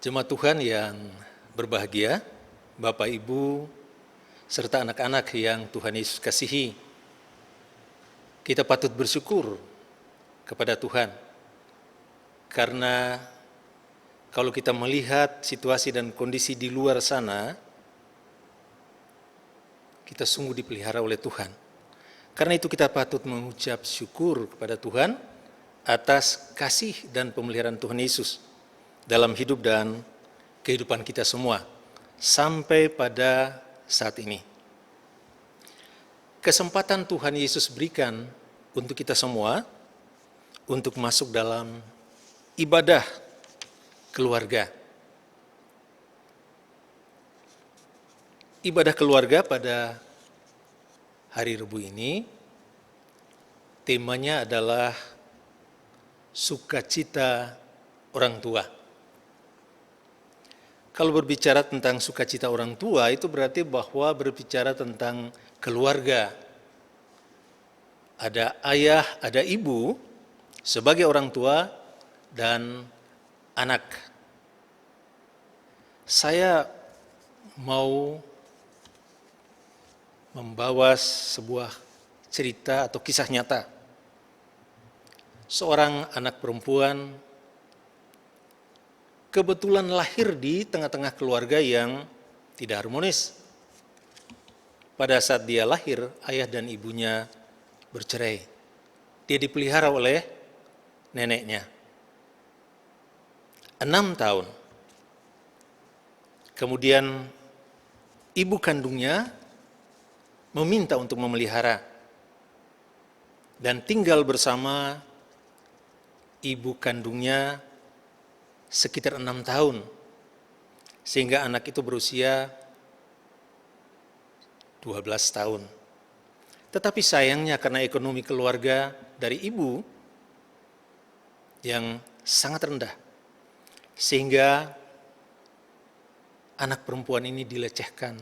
Jemaat Tuhan yang berbahagia, Bapak Ibu, serta anak-anak yang Tuhan Yesus kasihi, kita patut bersyukur kepada Tuhan. Karena kalau kita melihat situasi dan kondisi di luar sana, kita sungguh dipelihara oleh Tuhan. Karena itu kita patut mengucap syukur kepada Tuhan atas kasih dan pemeliharaan Tuhan Yesus dalam hidup dan kehidupan kita semua sampai pada saat ini. Kesempatan Tuhan Yesus berikan untuk kita semua untuk masuk dalam ibadah keluarga. Ibadah keluarga pada hari Rabu ini temanya adalah sukacita orang tua. Kalau berbicara tentang sukacita orang tua, itu berarti bahwa berbicara tentang keluarga. Ada ayah, ada ibu sebagai orang tua dan anak. Saya mau membawa sebuah cerita atau kisah nyata. Seorang anak perempuan kebetulan lahir di tengah-tengah keluarga yang tidak harmonis. Pada saat dia lahir, ayah dan ibunya bercerai. Dia dipelihara oleh neneknya. 6 tahun. Kemudian ibu kandungnya meminta untuk memelihara dan tinggal bersama ibu kandungnya sekitar 6 tahun, sehingga anak itu berusia 12 tahun. Tetapi sayangnya karena ekonomi keluarga dari ibu yang sangat rendah, sehingga anak perempuan ini dilecehkan,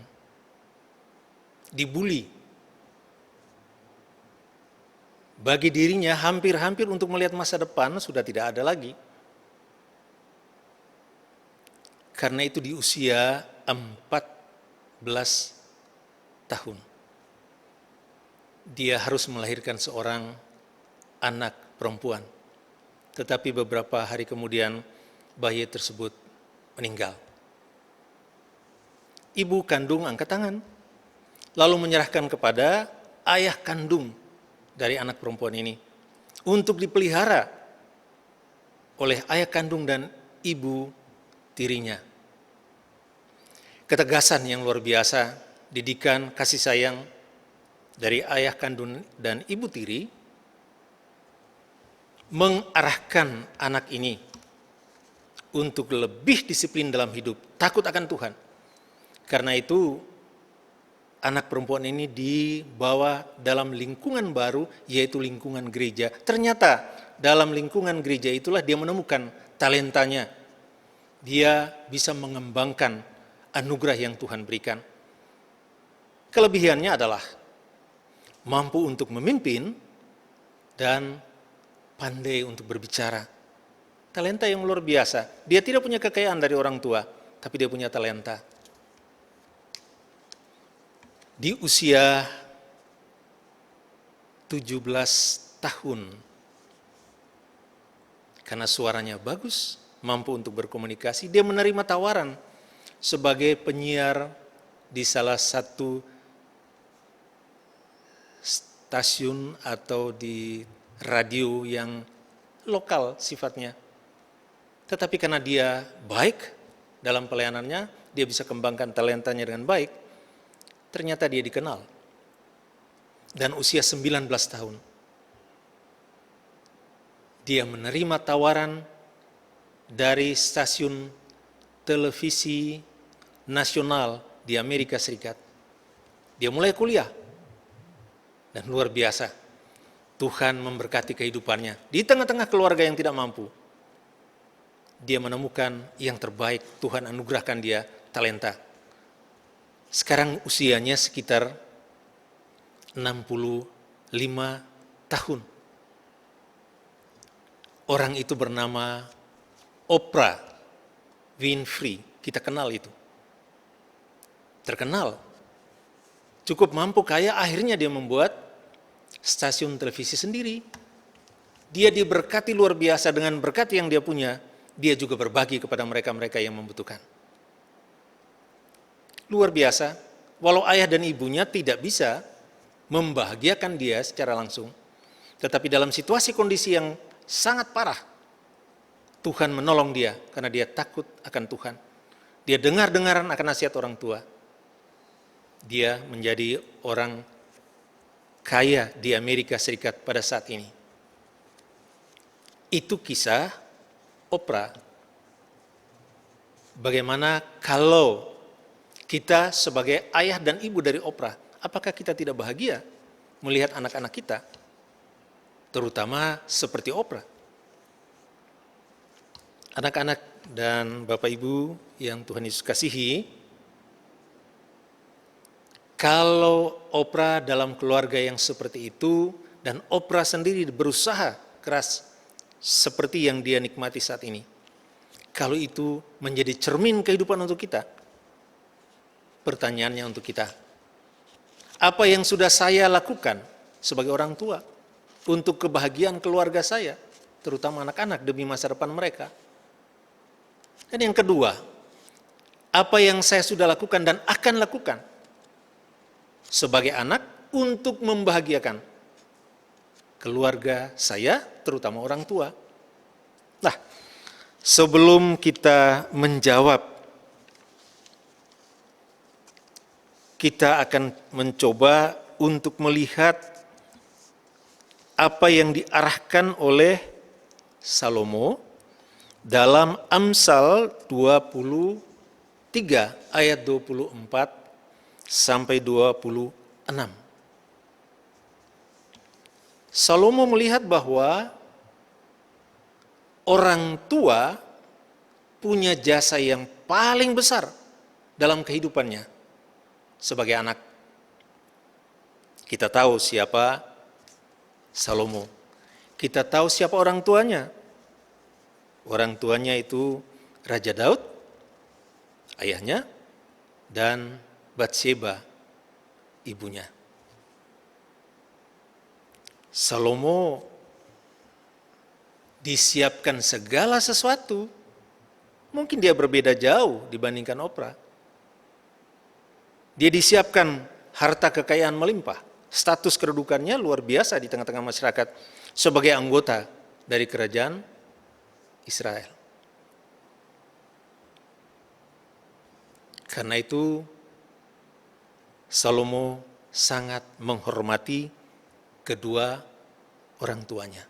dibuli. Bagi dirinya hampir-hampir untuk melihat masa depan sudah tidak ada lagi. Karena itu di usia 14 tahun, dia harus melahirkan seorang anak perempuan. Tetapi beberapa hari kemudian bayi tersebut meninggal. Ibu kandung angkat tangan, lalu menyerahkan kepada ayah kandung dari anak perempuan ini untuk dipelihara oleh ayah kandung dan ibu tirinya. Ketegasan yang luar biasa, didikan kasih sayang dari ayah kandung dan ibu tiri mengarahkan anak ini untuk lebih disiplin dalam hidup, takut akan Tuhan. Karena itu anak perempuan ini dibawa dalam lingkungan baru, yaitu lingkungan gereja. Ternyata dalam lingkungan gereja itulah dia menemukan talentanya. Dia bisa mengembangkan anugerah yang Tuhan berikan. Kelebihannya adalah mampu untuk memimpin dan pandai untuk berbicara. Talenta yang luar biasa. Dia tidak punya kekayaan dari orang tua, tapi dia punya talenta. Di usia 17 tahun, karena suaranya bagus, mampu untuk berkomunikasi, dia menerima tawaran sebagai penyiar di salah satu stasiun atau di radio yang lokal sifatnya. Tetapi karena dia baik dalam pelayanannya, dia bisa kembangkan talentanya dengan baik, ternyata dia dikenal. Dan usia 19 tahun, dia menerima tawaran dari stasiun televisi nasional di Amerika Serikat. Dia mulai kuliah. Dan luar biasa, Tuhan memberkati kehidupannya. Di tengah-tengah keluarga yang tidak mampu, dia menemukan yang terbaik, Tuhan anugerahkan dia talenta. Sekarang usianya sekitar 65 tahun. Orang itu bernama Oprah Winfrey, kita kenal itu. Terkenal. Cukup mampu kaya, akhirnya dia membuat stasiun televisi sendiri. Dia diberkati luar biasa dengan berkat yang dia punya, dia juga berbagi kepada mereka-mereka yang membutuhkan. Luar biasa, walau ayah dan ibunya tidak bisa membahagiakan dia secara langsung, tetapi dalam situasi kondisi yang sangat parah, Tuhan menolong dia karena dia takut akan Tuhan. Dia dengar-dengaran akan nasihat orang tua. Dia menjadi orang kaya di Amerika Serikat pada saat ini. Itu kisah Oprah. Bagaimana kalau kita sebagai ayah dan ibu dari Oprah, apakah kita tidak bahagia melihat anak-anak kita, terutama seperti Oprah? Anak-anak dan Bapak Ibu yang Tuhan Yesus kasihi, kalau Oprah dalam keluarga yang seperti itu, dan Oprah sendiri berusaha keras seperti yang dia nikmati saat ini, kalau itu menjadi cermin kehidupan untuk kita, pertanyaannya untuk kita, apa yang sudah saya lakukan sebagai orang tua untuk kebahagiaan keluarga saya, terutama anak-anak demi masa depan mereka? Dan yang kedua, apa yang saya sudah lakukan dan akan lakukan sebagai anak untuk membahagiakan keluarga saya, terutama orang tua? Nah, sebelum kita menjawab, kita akan mencoba untuk melihat apa yang diarahkan oleh Salomo dalam Amsal 23 ayat 24 sampai 26. Salomo melihat bahwa orang tua punya jasa yang paling besar dalam kehidupannya sebagai anak. Kita tahu siapa Salomo. Kita tahu siapa orang tuanya. Orang tuanya itu Raja Daud, ayahnya, dan Batseba, ibunya. Salomo disiapkan segala sesuatu. Mungkin dia berbeda jauh dibandingkan Oprah. Dia disiapkan harta kekayaan melimpah. Status kedudukannya luar biasa di tengah-tengah masyarakat sebagai anggota dari kerajaan Israel. Karena itu Salomo sangat menghormati kedua orang tuanya.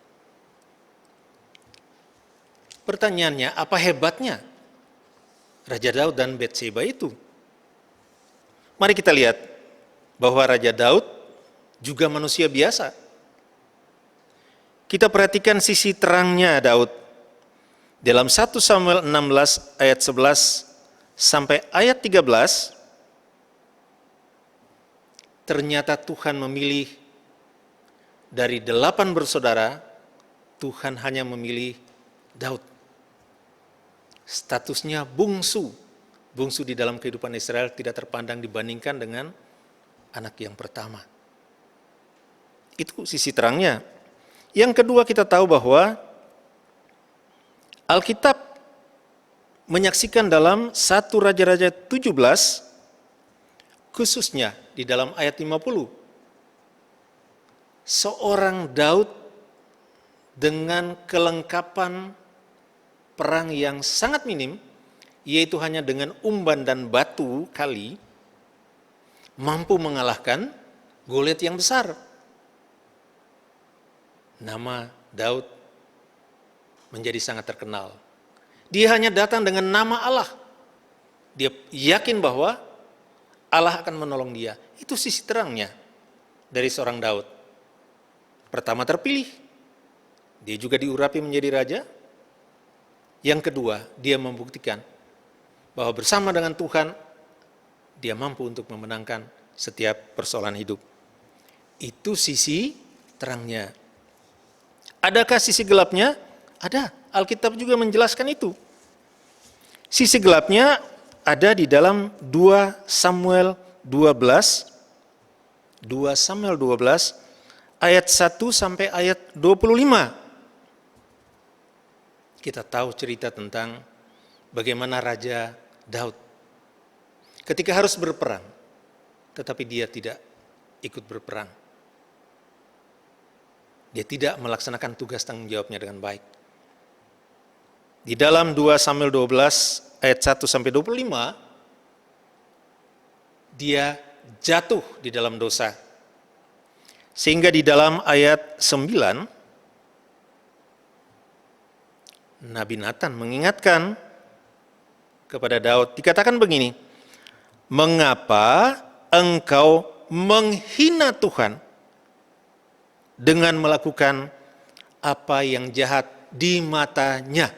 Pertanyaannya, apa hebatnya Raja Daud dan Batseba itu? Mari kita lihat bahwa Raja Daud juga manusia biasa. Kita perhatikan sisi terangnya Daud. Dalam 1 Samuel 16 ayat 11 sampai ayat 13, ternyata Tuhan memilih dari 8 bersaudara, Tuhan hanya memilih Daud. Statusnya bungsu. Bungsu di dalam kehidupan Israel tidak terpandang dibandingkan dengan anak yang pertama. Itu sisi terangnya. Yang kedua, kita tahu bahwa Alkitab menyaksikan dalam 1 Raja-Raja 17, khususnya di dalam ayat 50, seorang Daud dengan kelengkapan perang yang sangat minim, yaitu hanya dengan umban dan batu kali, mampu mengalahkan Goliat yang besar. Nama Daud menjadi sangat terkenal. Dia hanya datang dengan nama Allah. Dia yakin bahwa Allah akan menolong dia. Itu sisi terangnya dari seorang Daud. Pertama, terpilih. Dia juga diurapi menjadi raja. Yang kedua, dia membuktikan bahwa bersama dengan Tuhan, dia mampu untuk memenangkan setiap persoalan hidup. Itu sisi terangnya. Adakah sisi gelapnya? Ada. Alkitab juga menjelaskan itu. Sisi gelapnya ada di dalam 2 Samuel 12, 2 Samuel 12 ayat 1 sampai ayat 25. Kita tahu cerita tentang bagaimana Raja Daud ketika harus berperang, tetapi dia tidak ikut berperang. Dia tidak melaksanakan tugas tanggung jawabnya dengan baik. Di dalam 2 Samuel 12 ayat 1 sampai 25, dia jatuh di dalam dosa. Sehingga di dalam ayat 9, Nabi Nathan mengingatkan kepada Daud, dikatakan begini, "Mengapa engkau menghina Tuhan dengan melakukan apa yang jahat di matanya?"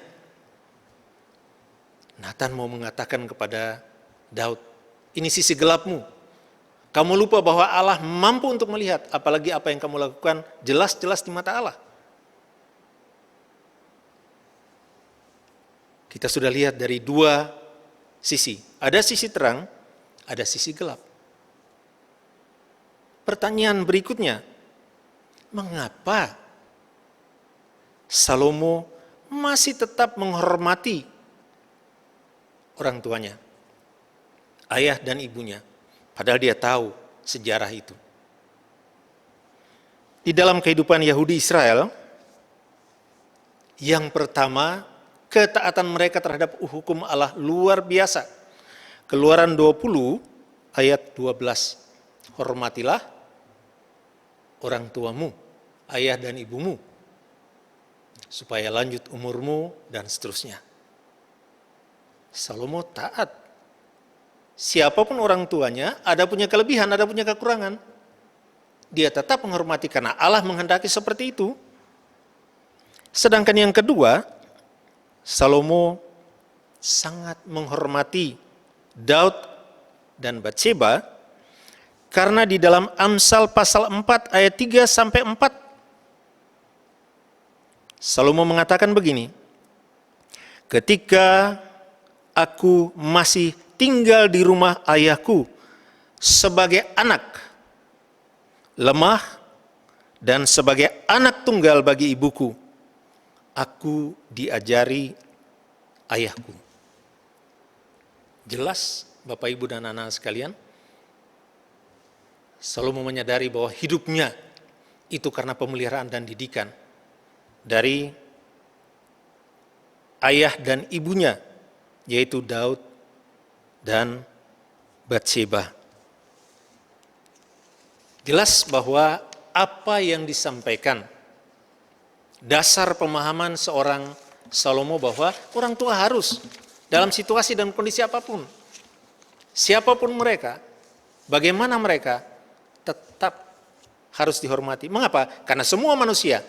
Nathan mau mengatakan kepada Daud, ini sisi gelapmu. Kamu lupa bahwa Allah mampu untuk melihat, apalagi apa yang kamu lakukan jelas-jelas di mata Allah. Kita sudah lihat dari 2 sisi. Ada sisi terang, ada sisi gelap. Pertanyaan berikutnya, mengapa Salomo masih tetap menghormati orang tuanya, ayah dan ibunya, padahal dia tahu sejarah itu? Di dalam kehidupan Yahudi Israel, yang pertama, ketaatan mereka terhadap hukum Allah luar biasa. Keluaran 20 ayat 12, hormatilah orang tuamu, ayah dan ibumu, supaya lanjut umurmu, dan seterusnya. Salomo taat. Siapapun orang tuanya, ada punya kelebihan, ada punya kekurangan. Dia tetap menghormati karena Allah menghendaki seperti itu. Sedangkan yang kedua, Salomo sangat menghormati Daud dan Batseba karena di dalam Amsal pasal 4 ayat 3 sampai 4 Salomo mengatakan begini, "Ketika aku masih tinggal di rumah ayahku sebagai anak lemah dan sebagai anak tunggal bagi ibuku, aku diajari ayahku." Jelas Bapak Ibu dan anak-anak sekalian, Salomo menyadari bahwa hidupnya itu karena pemeliharaan dan didikan dari ayah dan ibunya, yaitu Daud dan Batseba. Jelas bahwa apa yang disampaikan, dasar pemahaman seorang Salomo bahwa orang tua harus dalam situasi dan kondisi apapun, siapapun mereka, bagaimana mereka, tetap harus dihormati. Mengapa? Karena semua manusia,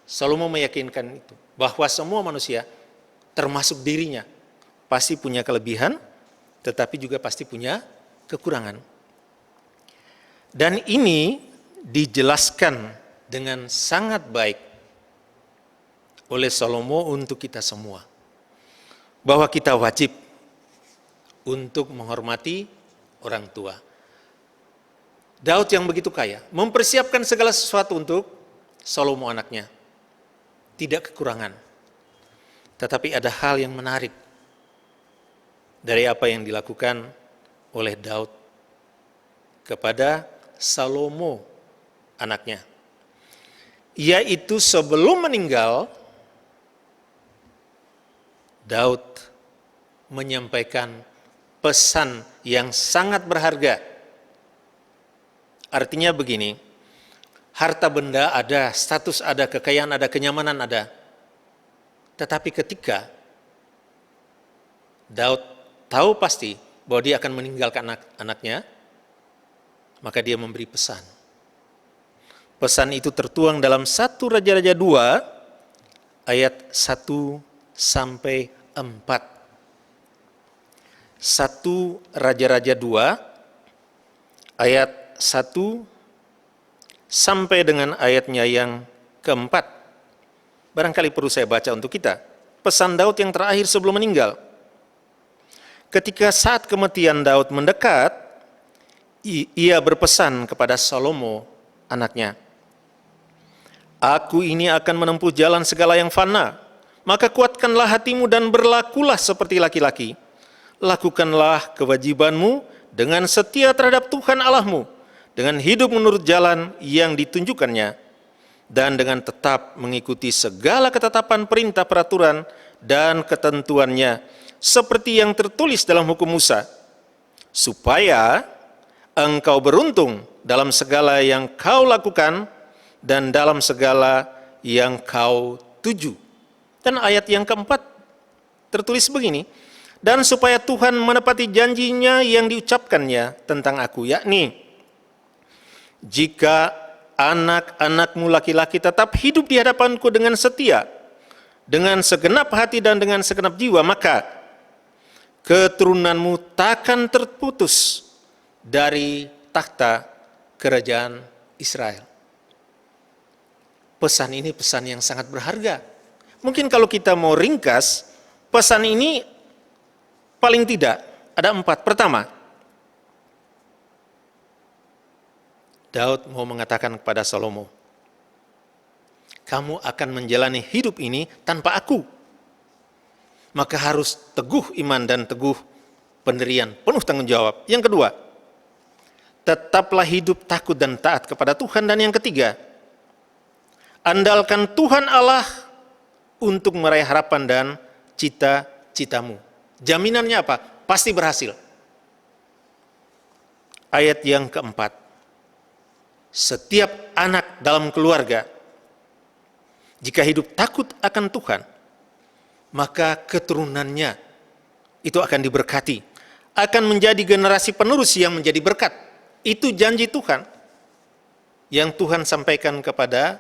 Salomo meyakinkan itu, bahwa semua manusia termasuk dirinya pasti punya kelebihan, tetapi juga pasti punya kekurangan. Dan ini dijelaskan dengan sangat baik oleh Salomo untuk kita semua, bahwa kita wajib untuk menghormati orang tua. Daud yang begitu kaya mempersiapkan segala sesuatu untuk Salomo anaknya, tidak kekurangan. Tetapi ada hal yang menarik dari apa yang dilakukan oleh Daud kepada Salomo anaknya, yaitu sebelum meninggal Daud menyampaikan pesan yang sangat berharga. Artinya begini, harta benda ada, status ada, kekayaan ada, kenyamanan ada. Tetapi ketika Daud tahu pasti bahwa dia akan meninggalkan anaknya, maka dia memberi pesan. Pesan itu tertuang dalam 1 Raja-Raja 2 ayat 1 sampai 4. 1 Raja-Raja 2 ayat 1 sampai dengan ayatnya yang keempat. Barangkali perlu saya baca untuk kita. Pesan Daud yang terakhir sebelum meninggal. ketika saat kematian Daud mendekat, ia berpesan kepada Salomo anaknya, "Aku ini akan menempuh jalan segala yang fana, maka kuatkanlah hatimu dan berlakulah seperti laki-laki. Lakukanlah kewajibanmu dengan setia terhadap Tuhan Allahmu, dengan hidup menurut jalan yang ditunjukkannya, dan dengan tetap mengikuti segala ketetapan perintah peraturan dan ketentuannya, seperti yang tertulis dalam hukum Musa, supaya engkau beruntung dalam segala yang kau lakukan dan dalam segala yang kau tuju." Dan ayat yang keempat tertulis begini, "Dan supaya Tuhan menepati janjinya yang diucapkannya tentang aku, yakni, jika anak-anakmu laki-laki tetap hidup di hadapanku dengan setia, dengan segenap hati dan dengan segenap jiwa, maka keturunanmu takkan terputus dari takhta kerajaan Israel." Pesan ini pesan yang sangat berharga. Mungkin kalau kita mau ringkas, pesan ini paling tidak ada 4. Pertama, Daud mau mengatakan kepada Salomo, "Kamu akan menjalani hidup ini tanpa aku. Maka harus teguh iman dan teguh pendirian, penuh tanggung jawab." Yang kedua, tetaplah hidup takut dan taat kepada Tuhan. Dan yang ketiga, andalkan Tuhan Allah untuk meraih harapan dan cita-citamu. Jaminannya apa? Pasti berhasil. Ayat yang keempat, setiap anak dalam keluarga, jika hidup takut akan Tuhan, maka keturunannya itu akan diberkati, akan menjadi generasi penerus yang menjadi berkat. Itu janji Tuhan yang Tuhan sampaikan kepada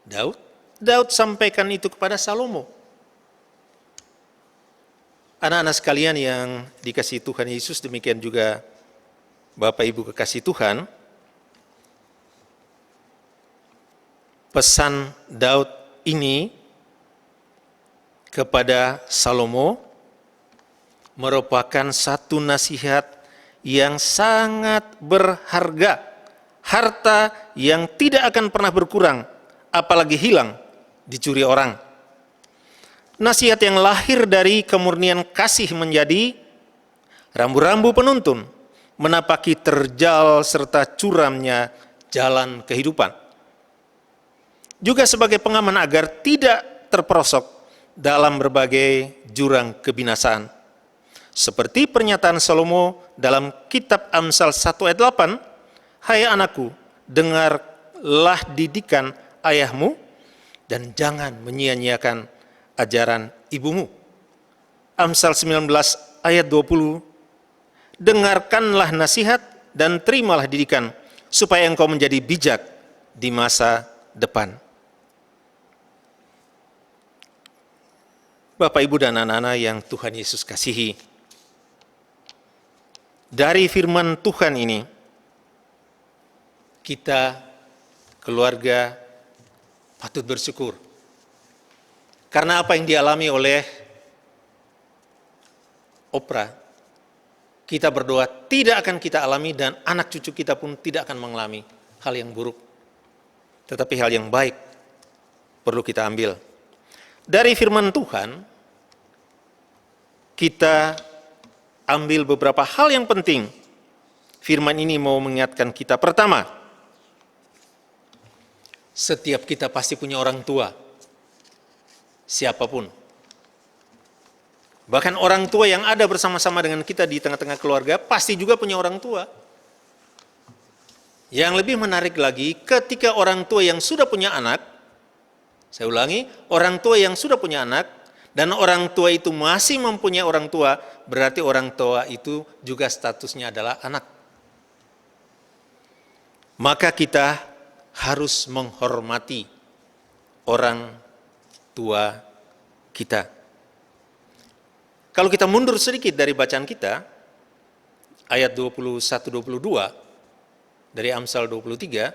Daud. Daud sampaikan itu kepada Salomo. Anak-anak sekalian yang dikasihi Tuhan Yesus, demikian juga Bapak Ibu kekasih Tuhan, pesan Daud ini kepada Salomo merupakan satu nasihat yang sangat berharga, harta yang tidak akan pernah berkurang, apalagi hilang, dicuri orang. Nasihat yang lahir dari kemurnian kasih menjadi rambu-rambu penuntun, menapaki terjal serta curamnya jalan kehidupan. Juga sebagai pengaman agar tidak terperosok dalam berbagai jurang kebinasaan. Seperti pernyataan Salomo dalam kitab Amsal 1 ayat 8, "Hai anakku, dengarlah didikan ayahmu dan jangan menyia-nyiakan ajaran ibumu." Amsal 19 ayat 20, "Dengarkanlah nasihat dan terimalah didikan, supaya engkau menjadi bijak di masa depan." Bapak, Ibu, dan anak-anak yang Tuhan Yesus kasihi, dari firman Tuhan ini, kita keluarga patut bersyukur. Karena apa yang dialami oleh Oprah, kita berdoa tidak akan kita alami, dan anak cucu kita pun tidak akan mengalami hal yang buruk. Tetapi hal yang baik perlu kita ambil. Dari firman Tuhan, kita ambil beberapa hal yang penting. Firman ini mau mengingatkan kita. Pertama, setiap kita pasti punya orang tua, siapapun. Bahkan orang tua yang ada bersama-sama dengan kita di tengah-tengah keluarga pasti juga punya orang tua. Yang lebih menarik lagi, ketika orang tua yang sudah punya anak, saya ulangi, orang tua yang sudah punya anak, dan orang tua itu masih mempunyai orang tua, berarti orang tua itu juga statusnya adalah anak. Maka kita harus menghormati orang tua kita. Kalau kita mundur sedikit dari bacaan kita, ayat 21-22 dari Amsal 23,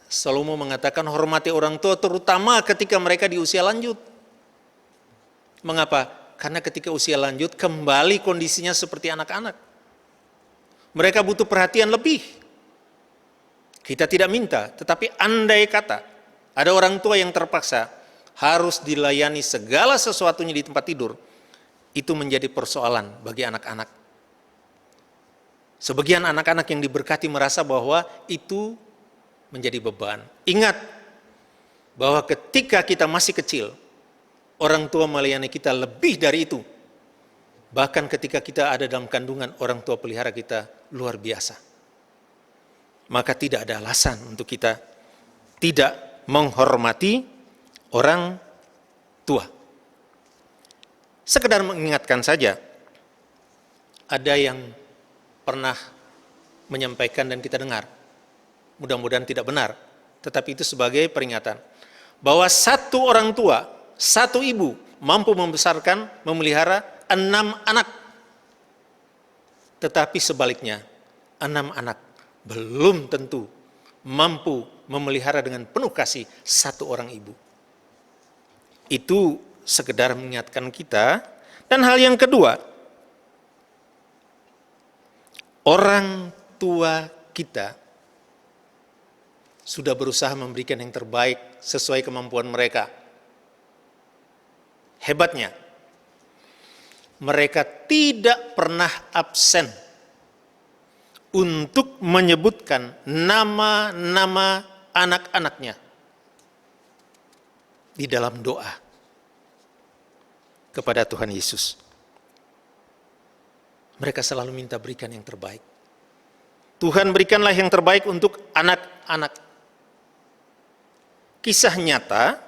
Salomo mengatakan hormati orang tua terutama ketika mereka di usia lanjut. Mengapa? Karena ketika usia lanjut kembali kondisinya seperti anak-anak. Mereka butuh perhatian lebih. Kita tidak minta, tetapi andai kata ada orang tua yang terpaksa harus dilayani segala sesuatunya di tempat tidur, itu menjadi persoalan bagi anak-anak. Sebagian anak-anak yang diberkati merasa bahwa itu menjadi beban. Ingat bahwa ketika kita masih kecil, orang tua melayani kita lebih dari itu. Bahkan ketika kita ada dalam kandungan, orang tua pelihara kita luar biasa. Maka tidak ada alasan untuk kita tidak menghormati orang tua. Sekedar mengingatkan saja, ada yang pernah menyampaikan dan kita dengar, mudah-mudahan tidak benar, tetapi itu sebagai peringatan, bahwa satu orang tua, satu ibu mampu membesarkan, memelihara 6 anak. Tetapi sebaliknya, 6 anak belum tentu mampu memelihara dengan penuh kasih satu orang ibu. Itu sekedar mengingatkan kita. Dan hal yang kedua, orang tua kita sudah berusaha memberikan yang terbaik sesuai kemampuan mereka. Hebatnya, mereka tidak pernah absen untuk menyebutkan nama-nama anak-anaknya di dalam doa kepada Tuhan Yesus. Mereka selalu minta berikan yang terbaik. Tuhan, berikanlah yang terbaik untuk anak-anak. Kisah nyata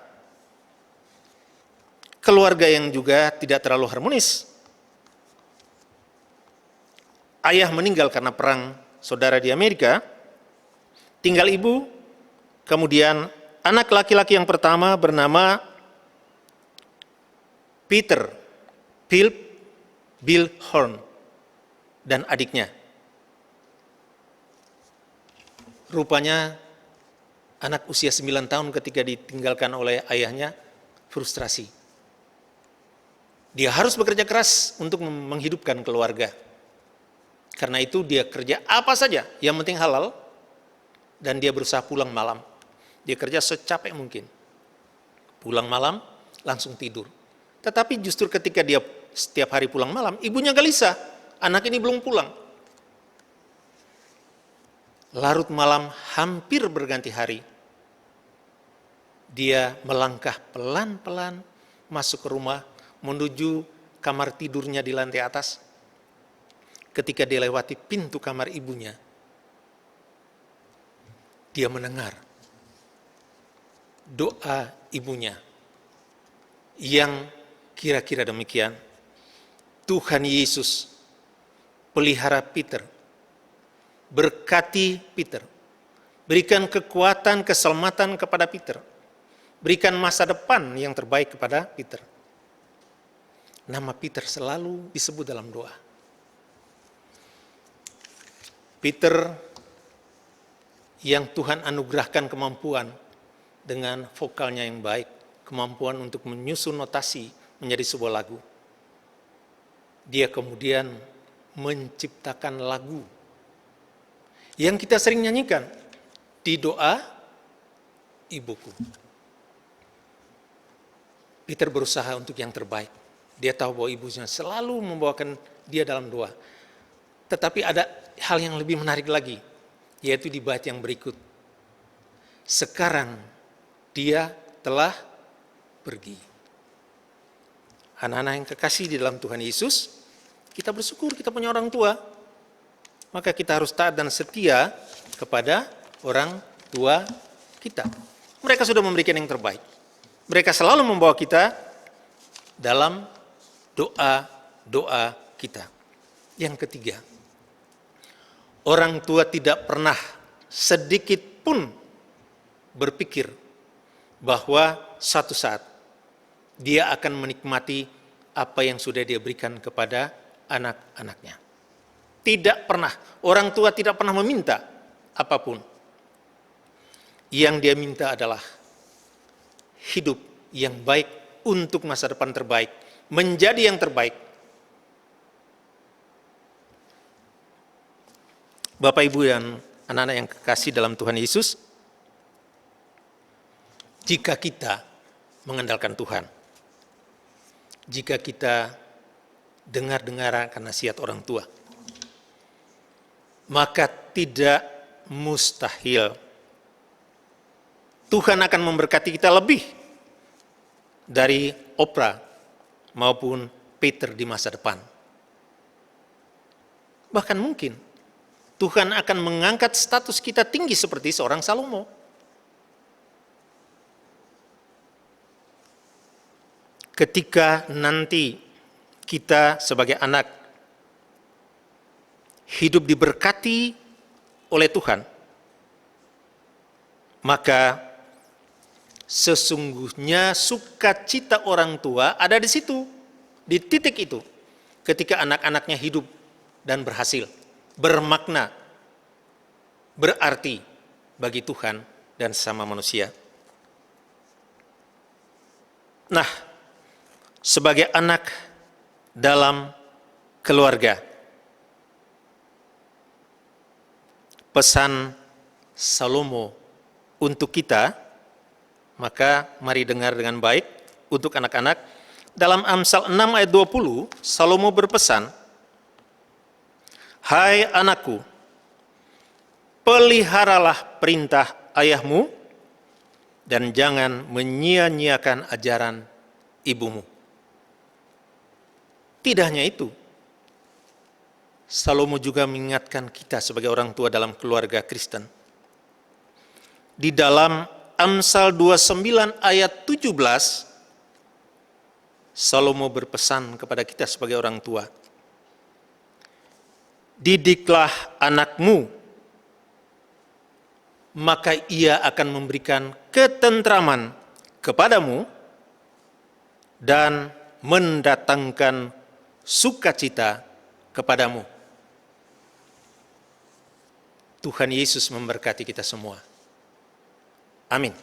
keluarga yang juga tidak terlalu harmonis. Ayah meninggal karena perang saudara di Amerika, tinggal ibu, kemudian anak laki-laki yang pertama bernama Peter Bill Horn dan adiknya. Rupanya anak usia 9 tahun ketika ditinggalkan oleh ayahnya frustrasi. Dia harus bekerja keras untuk menghidupkan keluarga. Karena itu dia kerja apa saja, yang penting halal, dan dia berusaha pulang malam. Dia kerja secapek mungkin. Pulang malam, langsung tidur. Tetapi justru ketika dia setiap hari pulang malam, ibunya gelisah, anak ini belum pulang. Larut malam hampir berganti hari, dia melangkah pelan-pelan masuk ke rumah, menuju kamar tidurnya di lantai atas. Ketika dia lewati pintu kamar ibunya, dia mendengar doa ibunya yang kira-kira demikian, Tuhan Yesus, pelihara Peter, berkati Peter, berikan kekuatan, keselamatan kepada Peter, berikan masa depan yang terbaik kepada Peter. Nama Peter selalu disebut dalam doa. Peter yang Tuhan anugerahkan kemampuan dengan vokalnya yang baik, kemampuan untuk menyusun notasi menjadi sebuah lagu. Dia kemudian menciptakan lagu yang kita sering nyanyikan di doa ibuku. Peter berusaha untuk yang terbaik. Dia tahu bahwa ibunya selalu membawakan dia dalam doa. Tetapi ada hal yang lebih menarik lagi, yaitu di bait yang berikut. Sekarang dia telah pergi. Anak-anak yang kekasih di dalam Tuhan Yesus, kita bersyukur kita punya orang tua. Maka kita harus taat dan setia kepada orang tua kita. Mereka sudah memberikan yang terbaik. Mereka selalu membawa kita dalam doa-doa kita. Yang ketiga, orang tua tidak pernah sedikit pun berpikir bahwa suatu saat dia akan menikmati apa yang sudah dia berikan kepada anak-anaknya. Tidak pernah, orang tua tidak pernah meminta apapun. Yang dia minta adalah hidup yang baik untuk masa depan terbaik menjadi yang terbaik. Bapak, Ibu, dan anak-anak yang kekasih dalam Tuhan Yesus, jika kita mengandalkan Tuhan, jika kita dengar-dengar akan nasihat orang tua, maka tidak mustahil Tuhan akan memberkati kita lebih dari Oprah maupun Peter di masa depan. Bahkan mungkin Tuhan akan mengangkat status kita tinggi seperti seorang Salomo. Ketika nanti kita sebagai anak hidup diberkati oleh Tuhan, maka sesungguhnya sukacita orang tua ada di situ, di titik itu, ketika anak-anaknya hidup dan berhasil, bermakna, berarti bagi Tuhan dan sesama manusia. Nah, sebagai anak dalam keluarga, pesan Salomo untuk kita, maka mari dengar dengan baik untuk anak-anak. Dalam Amsal 6 ayat 20, Salomo berpesan, "Hai anakku, peliharalah perintah ayahmu dan jangan menyia-nyiakan ajaran ibumu." Tidak hanya itu, Salomo juga mengingatkan kita sebagai orang tua dalam keluarga Kristen. Di dalam Amsal 29 ayat 17, Salomo berpesan kepada kita sebagai orang tua, "Didiklah anakmu, maka ia akan memberikan ketentraman kepadamu dan mendatangkan sukacita kepadamu." Tuhan Yesus memberkati kita semua. Amin.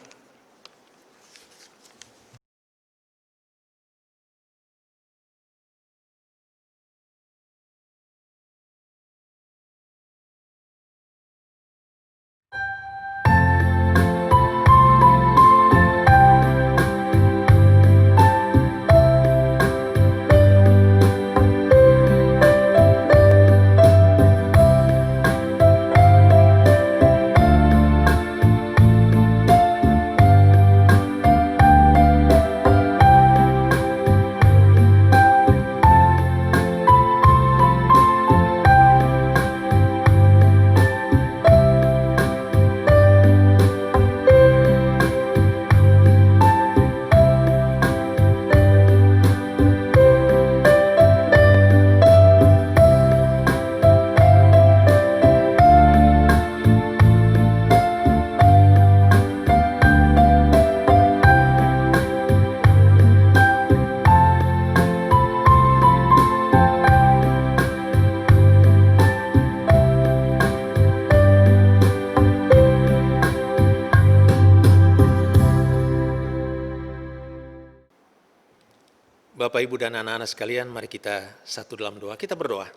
Bapak, Ibu, dan anak-anak sekalian, mari kita satu dalam doa. Kita berdoa.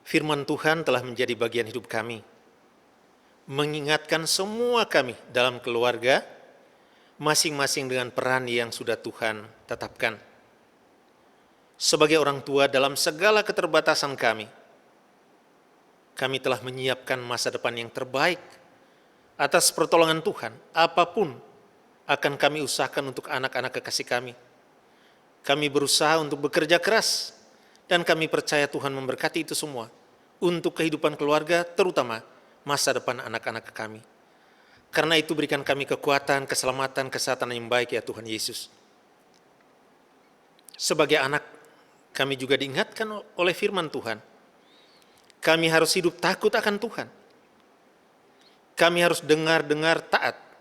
Firman Tuhan telah menjadi bagian hidup kami, mengingatkan semua kami dalam keluarga, masing-masing dengan peran yang sudah Tuhan tetapkan. Sebagai orang tua dalam segala keterbatasan kami telah menyiapkan masa depan yang terbaik atas pertolongan Tuhan. Apapun akan kami usahakan untuk anak-anak kekasih kami. Kami berusaha untuk bekerja keras, dan kami percaya Tuhan memberkati itu semua untuk kehidupan keluarga, terutama masa depan anak-anak kami. Karena itu berikan kami kekuatan, keselamatan, kesehatan yang baik ya Tuhan Yesus. Sebagai anak, kami juga diingatkan oleh firman Tuhan. Kami harus hidup takut akan Tuhan. Kami harus dengar-dengar taat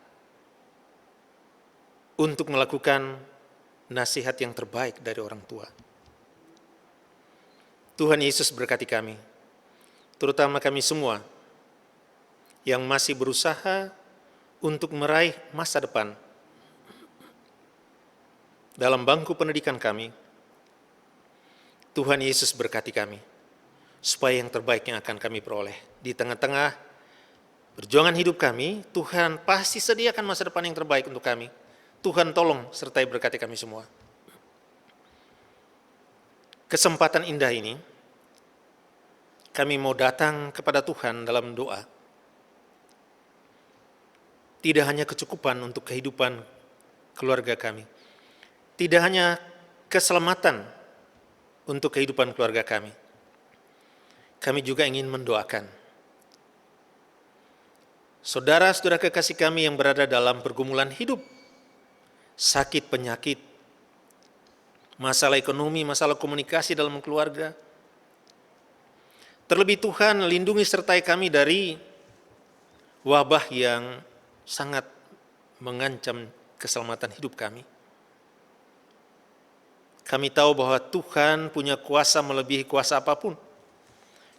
untuk melakukan nasihat yang terbaik dari orang tua. Tuhan Yesus berkati kami, terutama kami semua yang masih berusaha untuk meraih masa depan dalam bangku pendidikan kami, Tuhan Yesus berkati kami, supaya yang terbaik yang akan kami peroleh. Di tengah-tengah perjuangan hidup kami, Tuhan pasti sediakan masa depan yang terbaik untuk kami. Tuhan tolong sertai berkati kami semua. Kesempatan indah ini, kami mau datang kepada Tuhan dalam doa. Tidak hanya kecukupan untuk kehidupan keluarga kami, tidak hanya keselamatan untuk kehidupan keluarga kami. Kami juga ingin mendoakan saudara-saudara kekasih kami yang berada dalam pergumulan hidup, sakit, penyakit, masalah ekonomi, masalah komunikasi dalam keluarga. Terlebih Tuhan lindungi sertai kami dari wabah yang sangat mengancam keselamatan hidup kami. Kami tahu bahwa Tuhan punya kuasa melebihi kuasa apapun.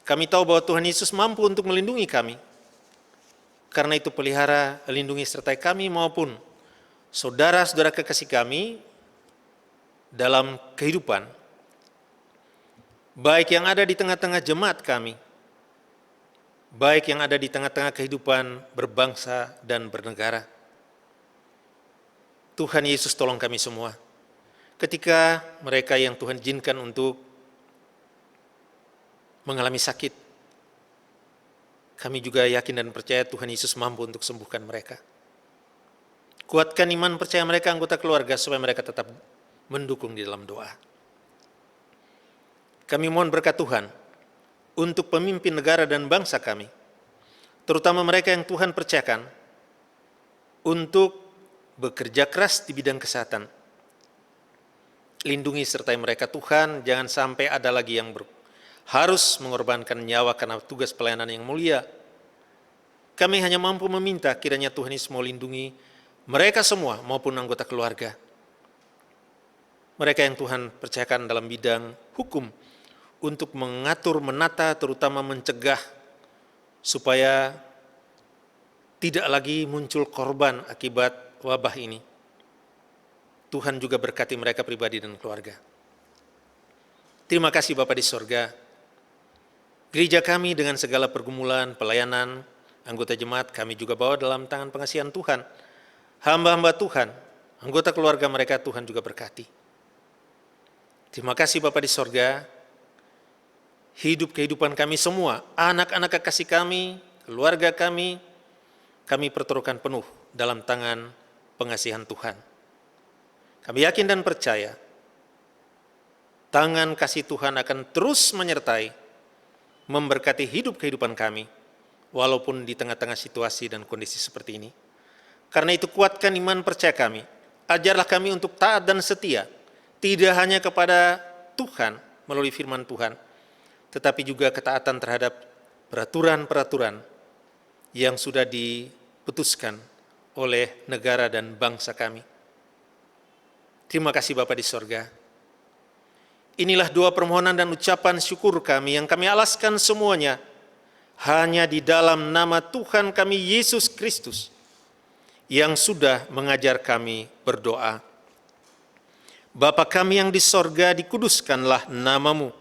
Kami tahu bahwa Tuhan Yesus mampu untuk melindungi kami. Karena itu pelihara, lindungi sertai kami maupun saudara-saudara kekasih kami dalam kehidupan, baik yang ada di tengah-tengah jemaat kami, baik yang ada di tengah-tengah kehidupan berbangsa dan bernegara. Tuhan Yesus tolong kami semua. Ketika mereka yang Tuhan izinkan untuk mengalami sakit, kami juga yakin dan percaya Tuhan Yesus mampu untuk sembuhkan mereka. Kuatkan iman percaya mereka anggota keluarga supaya mereka tetap mendukung di dalam doa. Kami mohon berkat Tuhan untuk pemimpin negara dan bangsa kami, terutama mereka yang Tuhan percayakan untuk bekerja keras di bidang kesehatan. Lindungi sertai mereka Tuhan, jangan sampai ada lagi yang harus mengorbankan nyawa karena tugas pelayanan yang mulia. Kami hanya mampu meminta kiranya Tuhan Yesus mau lindungi mereka semua maupun anggota keluarga. Mereka yang Tuhan percayakan dalam bidang hukum untuk mengatur, menata, terutama mencegah supaya tidak lagi muncul korban akibat wabah ini. Tuhan juga berkati mereka pribadi dan keluarga. Terima kasih Bapa di sorga. Gereja kami dengan segala pergumulan, pelayanan, anggota jemaat kami juga bawa dalam tangan pengasihan Tuhan. Hamba-hamba Tuhan, anggota keluarga mereka Tuhan juga berkati. Terima kasih Bapa di sorga. Hidup kehidupan kami semua, anak-anak kekasih kami, keluarga kami pertaruhkan penuh dalam tangan pengasihan Tuhan. Kami yakin dan percaya, tangan kasih Tuhan akan terus menyertai, memberkati hidup kehidupan kami, walaupun di tengah-tengah situasi dan kondisi seperti ini. Karena itu kuatkan iman percaya kami, ajarlah kami untuk taat dan setia, tidak hanya kepada Tuhan melalui firman Tuhan, tetapi juga ketaatan terhadap peraturan-peraturan yang sudah diputuskan oleh negara dan bangsa kami. Terima kasih Bapa di sorga. Inilah doa permohonan dan ucapan syukur kami yang kami alaskan semuanya hanya di dalam nama Tuhan kami Yesus Kristus yang sudah mengajar kami berdoa. Bapa kami yang di sorga, dikuduskanlah namamu.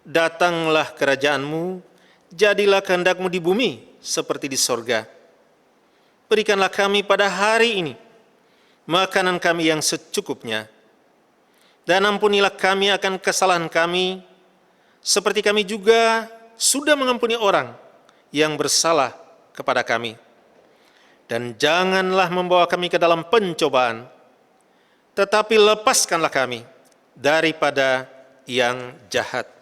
Datanglah kerajaanmu, jadilah kehendak-Mu di bumi seperti di sorga. Berikanlah kami pada hari ini makanan kami yang secukupnya, dan ampunilah kami akan kesalahan kami, seperti kami juga sudah mengampuni orang yang bersalah kepada kami. Dan janganlah membawa kami ke dalam pencobaan, tetapi lepaskanlah kami daripada yang jahat.